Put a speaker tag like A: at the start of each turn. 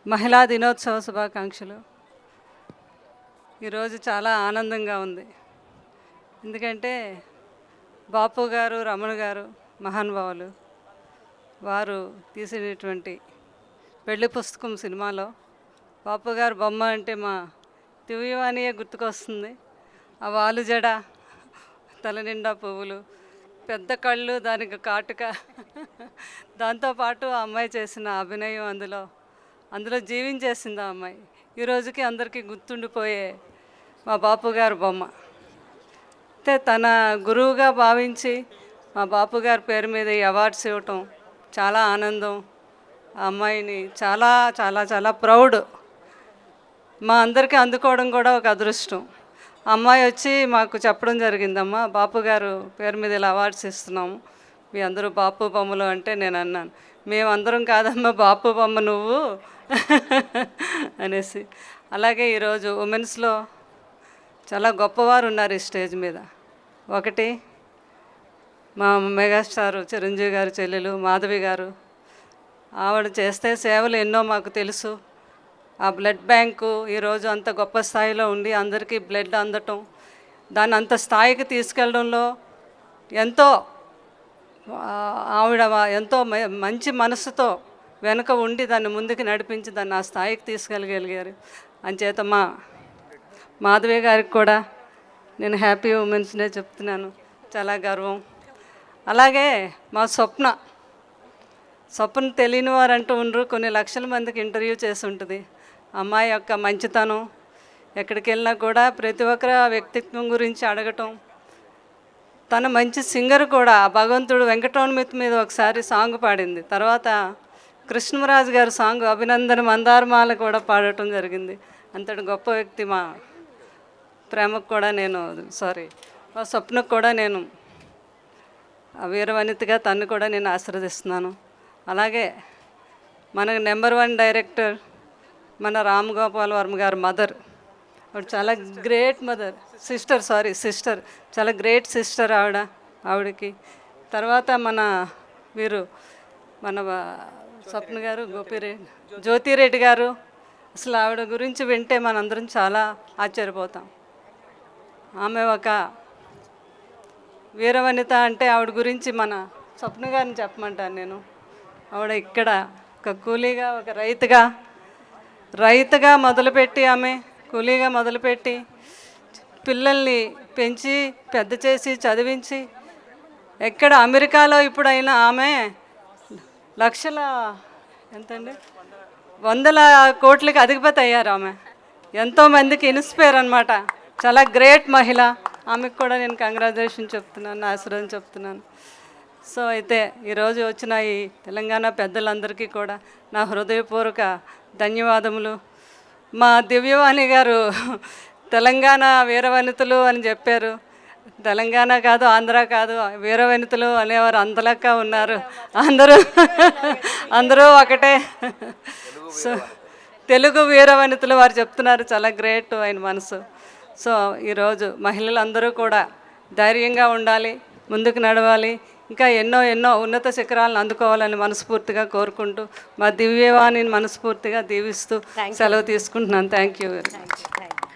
A: మహిళా దినోత్సవ శుభాకాంక్షలు. ఈరోజు చాలా ఆనందంగా ఉంది. ఎందుకంటే బాపు గారు, రమణ గారు మహానుభావులు. వారు తీసినటువంటి పెళ్లి పుస్తకం సినిమాలో బాపు గారు బొమ్మ అంటే మా దివ్యవాణియే గుర్తుకొస్తుంది. ఆ వాలు జడ, తల నిండా పువ్వులు, పెద్ద కళ్ళు, దానికి కాటుక, దాంతోపాటు ఆ అమ్మాయి చేసిన అభినయం అందులో జీవించేసింది ఆ అమ్మాయి. ఈ రోజుకి అందరికీ గుర్తుండిపోయే మా బాపు గారు బొమ్మ. అయితే తన గురువుగా భావించి మా బాపు గారి పేరు మీద ఈ అవార్డ్స్ ఇవ్వటం చాలా ఆనందం. ఆ అమ్మాయిని చాలా చాలా చాలా ప్రౌడ్. మా అందరికీ అందుకోవడం కూడా ఒక అదృష్టం. అమ్మాయి వచ్చి మాకు చెప్పడం జరిగిందమ్మా, బాపు గారు పేరు మీద ఇలా అవార్డ్స్ ఇస్తున్నాము, మీ అందరూ బాపు బొమ్మలు అంటే నేను అన్నాను, మేమందరం కాదమ్మా బాపు బొమ్మ నువ్వు అనేసి. అలాగే ఈరోజు ఉమెన్స్లో చాలా గొప్పవారు ఉన్నారు ఈ స్టేజ్ మీద. ఒకటి మా మెగాస్టార్ చిరంజీవి గారు చెల్లెలు మాధవి గారు. ఆవిడ చేస్తే సేవలు ఎన్నో మాకు తెలుసు. ఆ బ్లడ్ బ్యాంకు ఈరోజు అంత గొప్ప స్థాయిలో ఉండి అందరికీ బ్లడ్ అందటం, దాన్ని అంత స్థాయికి తీసుకెళ్ళడంలో ఎంతో ఆవిడ ఎంతో మంచి మనసుతో వెనుక ఉండి దాన్ని ముందుకు నడిపించి దాన్ని ఆ స్థాయికి తీసుకెళ్ళగలిగారు. అంచేత మా మాధవి గారికి కూడా నేను హ్యాపీ ఉమెన్స్ డే చెప్తున్నాను, చాలా గర్వం. అలాగే మా స్వప్న తెలియని వారు అంటూ ఉండరు, కొన్ని లక్షల మందికి ఇంటర్వ్యూ చేసి ఉంటుంది. అమ్మాయి యొక్క మంచితనం, ఎక్కడికి వెళ్ళినా కూడా ప్రతి ఒక్కరు ఆ వ్యక్తిత్వం గురించి అడగటం. తను మంచి సింగర్ కూడా. భగవంతుడు వెంకటరమణ మీద ఒకసారి సాంగ్ పాడింది. తర్వాత కృష్ణరాజు గారి సాంగ్ అభినందన మందారమాల కూడా పాడటం జరిగింది. అంతటి గొప్ప వ్యక్తి. మా ప్రేమకు కూడా మా స్వప్నకు కూడా నేను వీరవనితగా తను కూడా నేను ఆశీర్వదిస్తున్నాను. అలాగే మనకు నెంబర్ 1 డైరెక్టర్ మన రామ్ గోపాల్ వర్మ గారు మదర్. చాలా గ్రేట్ మదర్, సిస్టర్, చాలా గ్రేట్ సిస్టర్ ఆవిడకి. తర్వాత మన స్వప్న గారు, జ్యోతిరెడ్డి గారు. అసలు ఆవిడ గురించి వింటే మనందరం చాలా ఆశ్చర్యపోతాం. ఆమె ఒక వీరవనిత. అంటే ఆవిడ గురించి మన స్వప్న గారిని చెప్పమంటాను నేను. ఆవిడ ఇక్కడ ఒక కూలీగా, ఒక రైతుగా మొదలుపెట్టి, ఆమె కూలీగా మొదలుపెట్టి పిల్లల్ని పెంచి పెద్ద చేసి చదివించి, ఎక్కడ అమెరికాలో ఇప్పుడైనా ఆమె ఎంతండి 100 కోట్లకి అధిపతి అయ్యారు. ఆమె ఎంతోమందికి ఇన్స్పైర్ అనమాట. చాలా గ్రేట్ మహిళ. ఆమెకు కూడా నేను కంగ్రాచులేషన్ చెప్తున్నాను, ఆశీర్వాదం చెప్తున్నాను. సో అయితే ఈరోజు వచ్చిన ఈ తెలంగాణ పెద్దలందరికీ కూడా నా హృదయపూర్వక ధన్యవాదములు. మా దివ్యవాణి గారు తెలంగాణ వీరవనితలు అని చెప్పారు. తెలంగాణ కాదు, ఆంధ్ర కాదు, వీరవనితలు అనేవారు అంతలెక్క ఉన్నారు. అందరూ ఒకటే. సో తెలుగు వీరవనితలు వారు చెప్తున్నారు. చాలా గ్రేట్ ఆయన మనసు. సో ఈరోజు మహిళలందరూ కూడా ధైర్యంగా ఉండాలి, ముందుకు నడవాలి, ఇంకా ఎన్నో ఉన్నత శిఖరాలను అందుకోవాలని మనస్ఫూర్తిగా కోరుకుంటూ మా దివ్యవాణిని మనస్ఫూర్తిగా దీవిస్తూ సెలవు తీసుకుంటున్నాను. Thank you very much.